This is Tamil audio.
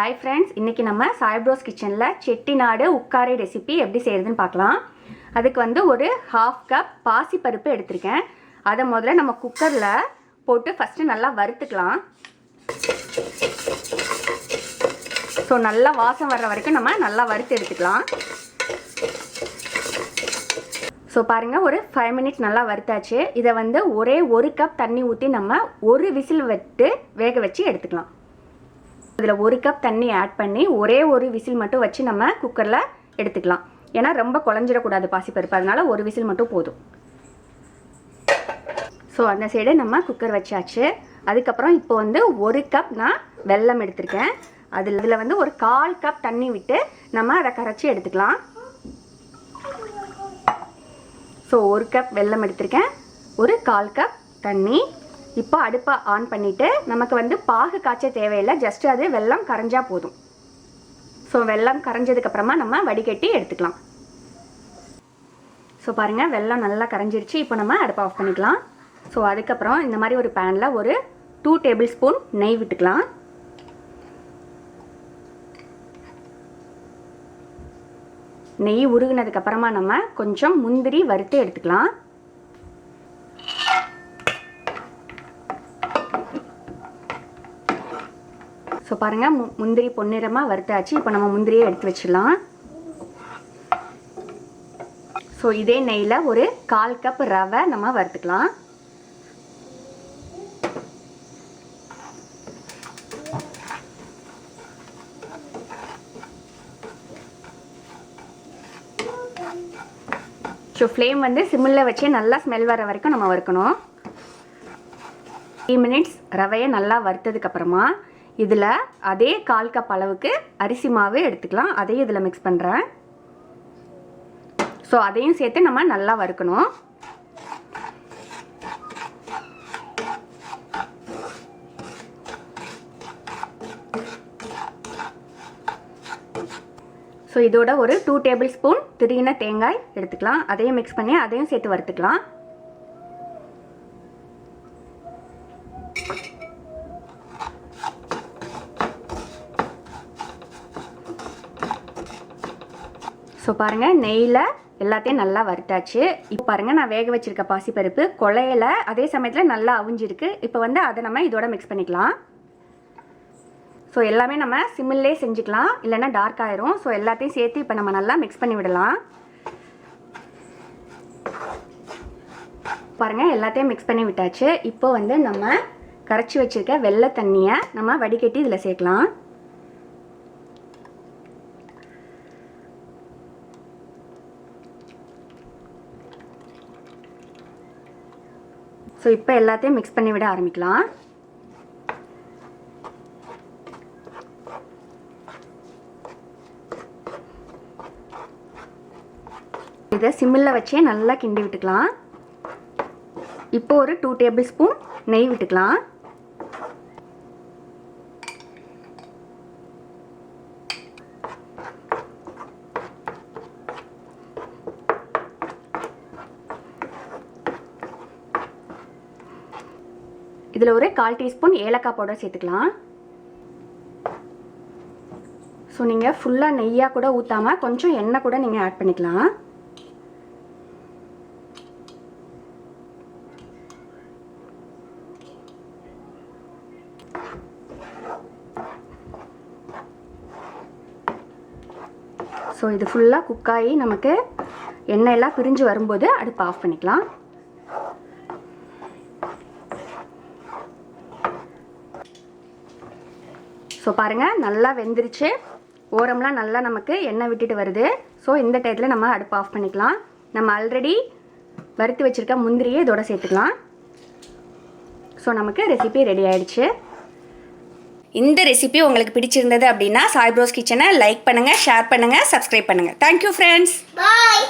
Hi friends, இன்னைக்கு நம்ம சாய்ப்ரோஸ் கிச்சன்ல செட்டிநாடு உக்காரை ரெசிபி எப்படி செய்யறதுன்னு பார்க்கலாம். அதுக்கு வந்து ஒரு 1/2 கப் பாசி பருப்பு எடுத்துர்க்கேன். அத முதல்ல நம்ம குக்கர்ல போட்டு ஃபர்ஸ்ட் நல்லா வறுத்துக்கலாம். சோ நல்லா வாசம் வர்ற வரைக்கும் நம்ம நல்லா வறுத்து எடுத்துக்கலாம். சோ பாருங்க ஒரு 5 மினிட்ஸ் நல்லா வறுத்தாச்சு. இத வந்து ஒரே 1 கப் தண்ணி ஊத்தி நம்ம ஒரு விசில் விட்டு வேக வச்சு எடுத்துக்கலாம். இதுல 1 கப் தண்ணி ஆட் பண்ணி ஒரே ஒரு விசில் மட்டும் வச்சு நம்ம குக்கர்ல எடுத்துக்கலாம். ஏனா ரொம்ப குழஞ்சிர கூடாது பாசி பருப்பு, அதனால ஒரு விசில் மட்டும் போதும். சோ அந்த சைடு நம்ம குக்கர் வச்சாச்சு. அதுக்கு அப்புறம் இப்போ வந்து 1 கப் நான் வெல்லம் எடுத்துர்க்கேன். அதுல வந்து ஒரு 1/4 கப் தண்ணி விட்டு நம்ம அத கரைச்சி எடுத்துக்கலாம். சோ 1 கப் வெல்லம் எடுத்துர்க்கேன், ஒரு 1/4 கப் தண்ணி. இப்போ அடுப்பை ஆன் பண்ணிட்டு நமக்கு வந்து பாகு காய்ச்ச தேவையில்லை, ஜஸ்ட் அது வெல்லம் கரைஞ்சா போதும். ஸோ வெல்லம் கரைஞ்சதுக்கு அப்புறமா நம்ம வடிகட்டி எடுத்துக்கலாம். ஸோ பாருங்க வெல்லம் நல்லா கரைஞ்சிருச்சு. இப்போ நம்ம அடுப்பை ஆஃப் பண்ணிக்கலாம். ஸோ அதுக்கப்புறம் இந்த மாதிரி ஒரு பேனில் ஒரு 2 டேபிள் ஸ்பூன் நெய் விட்டுக்கலாம். நெய் உருகுனதுக்கு அப்புறமா நம்ம கொஞ்சம் முந்திரி வறுத்து எடுத்துக்கலாம். ஸோ பாருங்க முந்திரி பொன்னிறமாக வறுத்தாச்சு. இப்போ நம்ம முந்திரியை எடுத்து வச்சிடலாம். ஸோ இதே நெய்யில் ஒரு 1/4 கப் ரவை நம்ம வறுத்துக்கலாம். ஸோ ஃப்ளேம் வந்து சிம்மில் வச்சு நல்லா ஸ்மெல் வர வரைக்கும் நம்ம வறுக்கணும். 3 மினிட்ஸ் ரவையை நல்லா வறுத்ததுக்கப்புறமா இதில் அதே 1/4 கப் அளவுக்கு அரிசி மாவு எடுத்துக்கலாம். அதையும் இதில் மிக்ஸ் பண்ணுறேன். ஸோ அதையும் சேர்த்து நம்ம நல்லா வறுக்கணும். ஸோ இதோட ஒரு 2 டேபிள் ஸ்பூன் திருகின தேங்காய் எடுத்துக்கலாம். அதையும் மிக்ஸ் பண்ணி அதையும் சேர்த்து வறுத்துக்கலாம். ஸோ பாருங்கள் நெய்யில் எல்லாத்தையும் நல்லா வறுத்தாச்சு. இப்போ பாருங்கள் நான் வேக வச்சுருக்க பாசிப்பருப்பு கொலையில் அதே சமயத்தில் நல்லா அவிஞ்சிருக்கு. இப்போ வந்து அதை நம்ம இதோட மிக்ஸ் பண்ணிக்கலாம். ஸோ எல்லாமே நம்ம சிம்மிலே செஞ்சுக்கலாம், இல்லைன்னா டார்க் ஆயிரும். ஸோ எல்லாத்தையும் சேர்த்து இப்போ நம்ம நல்லா மிக்ஸ் பண்ணி விடலாம். பாருங்கள் எல்லாத்தையும் மிக்ஸ் பண்ணி விட்டாச்சு. இப்போ வந்து நம்ம கரைச்சி வச்சுருக்க வெள்ளை தண்ணியை நம்ம வடிகட்டி இதில் சேர்க்கலாம். ஸோ இப்போ எல்லாத்தையும் மிக்ஸ் பண்ணி விட ஆரம்பிக்கலாம். இதை சிம்மில் வச்சே நல்லா கிண்டி விட்டுக்கலாம். இப்போ ஒரு 2 டேபிள் ஸ்பூன் நெய் விட்டுக்கலாம். இதில் ஒரு 1/4 டீஸ்பூன் ஏலக்காய் பவுடர் சேர்த்துக்கலாம். ஸோ நீங்கள் ஃபுல்லாக நெய்யாக கூட ஊற்றாமல் கொஞ்சம் எண்ணெய் கூட நீங்கள் ஆட் பண்ணிக்கலாம். ஸோ இது ஃபுல்லாக குக்காகி நமக்கு எண்ணெயெல்லாம் பிரிஞ்சு வரும்போது அடுப்பு ஆஃப் பண்ணிக்கலாம். ஸோ பாருங்கள் நல்லா வெந்துருச்சு. ஓரம்லாம் நல்லா நமக்கு எண்ணெய் விட்டுட்டு வருது. ஸோ இந்த டயத்தில் நம்ம அடுப்பு ஆஃப் பண்ணிக்கலாம். நம்ம ஆல்ரெடி வறுத்து வச்சுருக்க முந்திரியை இதோட சேர்த்துக்கலாம். ஸோ நமக்கு ரெசிபி ரெடி ஆயிடுச்சு. இந்த ரெசிபி உங்களுக்கு பிடிச்சிருந்தது அப்படின்னா சாய்ப்ரோஸ் கிச்சனை லைக் பண்ணுங்கள், ஷேர் பண்ணுங்கள், சப்ஸ்கிரைப் பண்ணுங்கள். Thank you friends. பாய்.